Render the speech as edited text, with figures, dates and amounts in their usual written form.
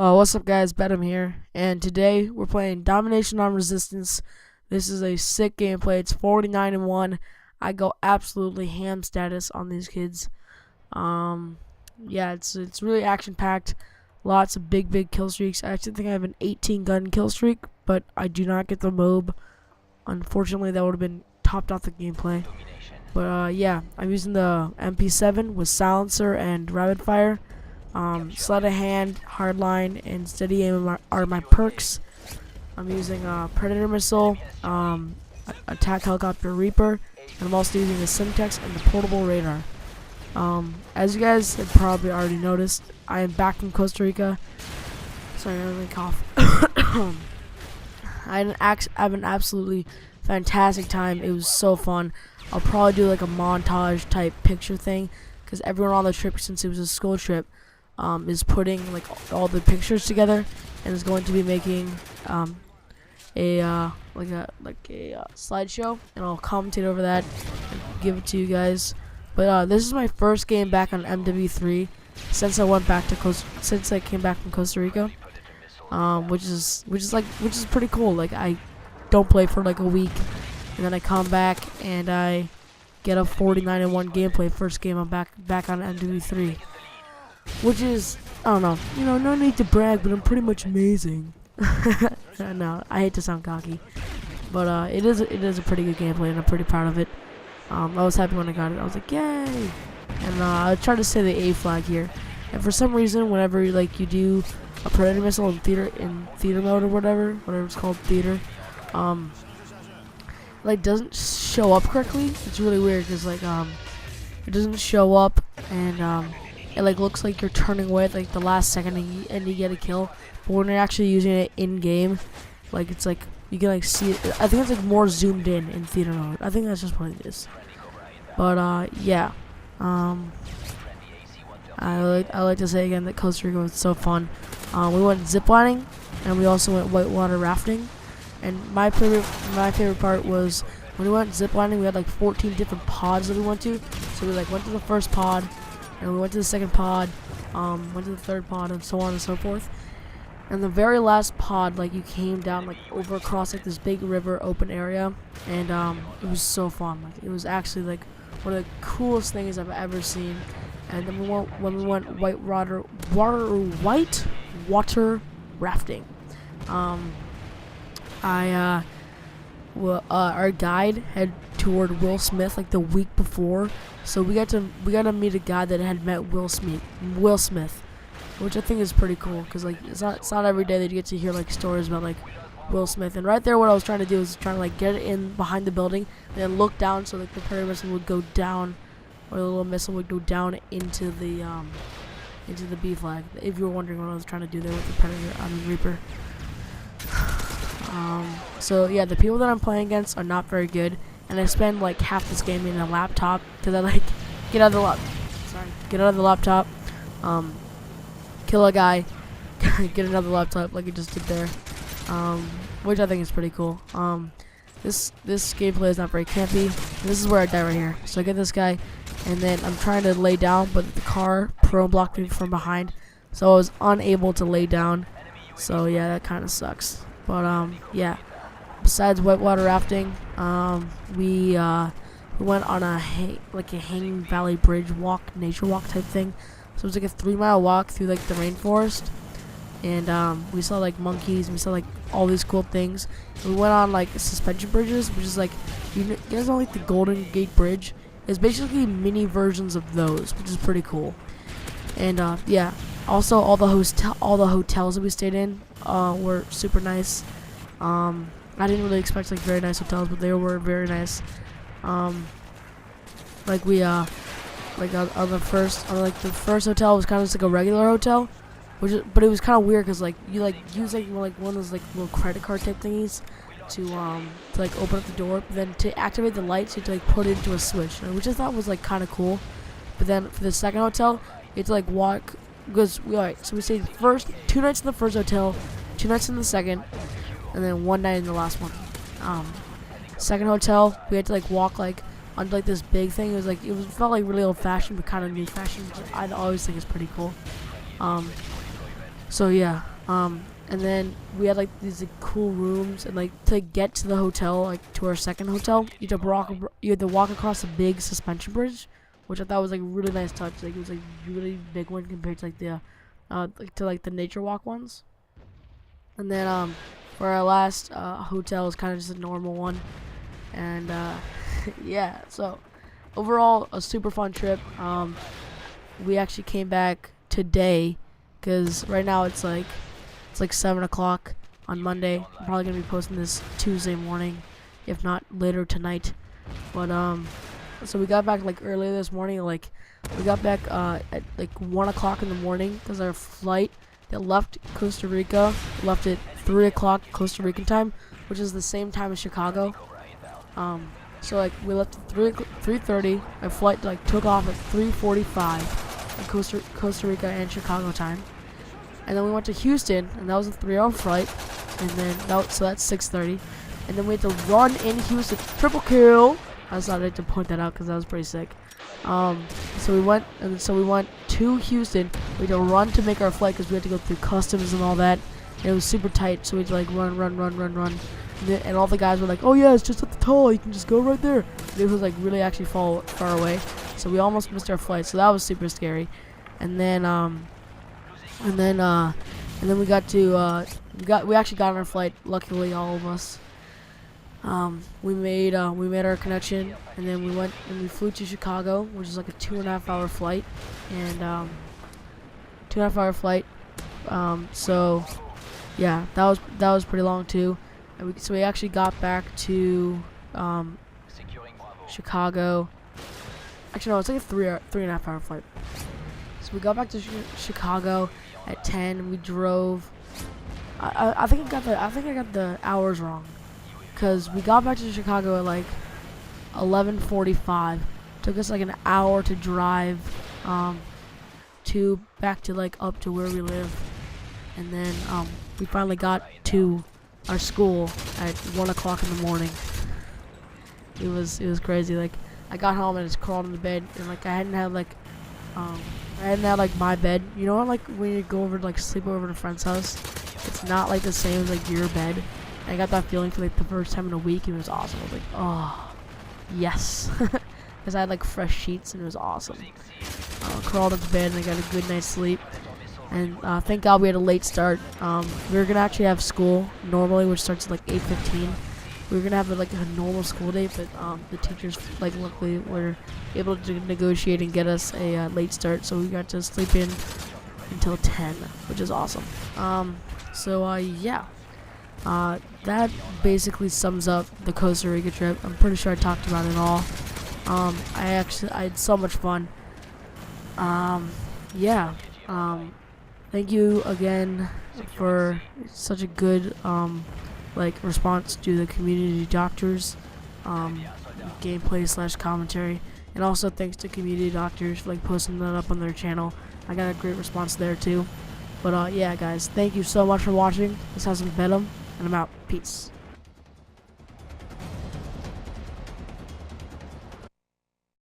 What's up guys, Bettam here, and today we're playing Domination on Resistance. This is a sick gameplay. It's 49-1. I go absolutely ham status on these kids. Yeah, it's really action packed. Lots of big kill streaks. I actually think I have an 18 gun kill streak, but I do not get the MOB. Unfortunately, that would have been topped off the gameplay. But yeah, I'm using the MP7 with silencer and rapid fire. Sleight of hand, hardline, and steady aim are my perks. I'm using Predator missile, attack helicopter Reaper, and I'm also using the Simtex and the portable radar. As you guys have probably already noticed, I am back from Costa Rica. Sorry, I'm gonna cough. I had an absolutely fantastic time. It was so fun. I'll probably do like a montage type picture thing, because everyone on the trip, since it was a school trip, is putting like all the pictures together and is going to be making a slideshow, and I'll commentate over that and give it to you guys. But this is my first game back on MW3 since I came back from Costa Rica, which is pretty cool. Like, I don't play for like a week, and then I come back and I get a 49-1 gameplay. First game I'm back on MW3. Which is, I don't know, no need to brag, but I'm pretty much amazing. No, I hate to sound cocky, but it is a pretty good gameplay, and I'm pretty proud of it. I was happy when I got it. I was like, yay! And I tried to say the A flag here, and for some reason, whenever like you do a Predator missile in theater mode or whatever it's called, theater, like doesn't show up correctly. It's really weird because like it doesn't show up, and it like looks like you're turning away at like the last second and you get a kill. But when you're actually using it in game, like it's like you can like see it. I think it's like more zoomed in theater mode. I think that's just what it is. But yeah, I like to say again that Costa Rica was so fun. We went ziplining, and we also went whitewater rafting. And my favorite part was when we went ziplining. We had like 14 different pods that we went to. So we like went to the first pod, and we went to the second pod, went to the third pod, and so on and so forth. And the very last pod, like, you came down like over across like this big river open area, and it was so fun. Like, it was actually like one of the coolest things I've ever seen. And then when we went whitewater rafting, our guide had toured Will Smith like the week before, so we got to meet a guy that had met Will Smith, which I think is pretty cool, because like it's not every day that you get to hear like stories about like Will Smith. And right there, what I was trying to do is trying to like get it in behind the building and then look down, so like the Predator missile would go down, or the little missile would go down into the B flag. If you were wondering what I was trying to do there with the Predator on the Reaper. So yeah, the people that I'm playing against are not very good, and I spend like half this game in a laptop, because I like get out of the laptop, kill a guy, get another laptop like I just did there, which I think is pretty cool. This gameplay is not very campy. This is where I die right here. So I get this guy, and then I'm trying to lay down, but the car prone blocked me from behind, so I was unable to lay down. So yeah, that kind of sucks. But yeah, besides whitewater rafting, we went on a hanging valley bridge nature walk type thing. So it was like a 3-mile walk through like the rainforest, and we saw like monkeys, and we saw like all these cool things. And we went on like suspension bridges, which is like, you guys know like the Golden Gate Bridge? It's basically mini versions of those, which is pretty cool. And yeah, also all the hotels that we stayed in were super nice. I didn't really expect like very nice hotels, but they were very nice. Like we on the first hotel was kind of just like a regular hotel, but it was kind of weird, because like you like use like one of those like little credit card type thingies to like open up the door, but then to activate the lights you had to like put it into a switch, which I thought was like kind of cool. But then for the second hotel, you had to like walk, because so we stayed first 2 nights in the first hotel, 2 nights in the second, and then 1 night in the last one. Second hotel, we had to like walk like on like this big thing. It felt like really old fashioned, but kind of new fashioned, which I always think is pretty cool. So yeah, And then we had like these like, cool rooms, and like to get to the hotel, like to our second hotel, you had to walk across a big suspension bridge, which I thought was like a really nice touch. Like it was like really big one compared to like the nature walk ones. And then for our last hotel is kind of just a normal one, and yeah. So overall, a super fun trip. We actually came back today, because right now it's like 7 o'clock on Monday. I'm probably gonna be posting this Tuesday morning, if not later tonight. But so we got back like earlier this morning. Like we got back at like 1 o'clock in the morning, because our flight that left Costa Rica left at 3 o'clock Costa Rican time, which is the same time as Chicago. So like we left at 3:30. Our flight like took off at 3:45 in Costa Rica and Chicago time. And then we went to Houston, and that was a 3-hour flight. And then so that's 6:30. And then we had to run in Houston, triple kill. I just thought I had to point that out because that was pretty sick. So we went to Houston. We had to run to make our flight because we had to go through customs and all that. And it was super tight, so we had to like run. And all the guys were like, "Oh yeah, it's just at the toll. You can just go right there." It was like really actually far away, so we almost missed our flight. So that was super scary. And then we got to we actually got on our flight. Luckily, all of us. We made our connection, and then we flew to Chicago, which is like a 2.5-hour flight, and 2.5-hour flight. So yeah, that was pretty long too. And so we actually got back to Chicago. Actually, no, it's like a 3.5-hour flight. So we got back to Chicago at 10. We drove. I think I got the hours wrong, because we got back to Chicago at like 11:45. Took us like an hour to drive back to like up to where we live, and then we finally got to our school at 1 o'clock in the morning. It was crazy. Like I got home and just crawled in the bed, and like I hadn't had like my bed. You know, like when you go over to like sleep over at a friend's house, it's not like the same as like your bed. And I got that feeling for like the first time in a week. It was awesome. I was like, oh yes, because I had like fresh sheets, and it was awesome. Crawled into bed, and I got a good night's sleep. And thank God we had a late start. We were gonna actually have school normally, which starts at like 8:15. We were gonna have like a normal school day, but the teachers like luckily were able to negotiate and get us a late start, so we got to sleep in until 10, which is awesome. Yeah, that basically sums up the Costa Rica trip. I'm pretty sure I talked about it all. I had so much fun. Yeah. Thank you again for such a good response to the community doctors gameplay / commentary, and also thanks to community doctors for like posting that up on their channel. I got a great response there too. But yeah, guys, thank you so much for watching. This has been Bettam, and I'm out. Peace.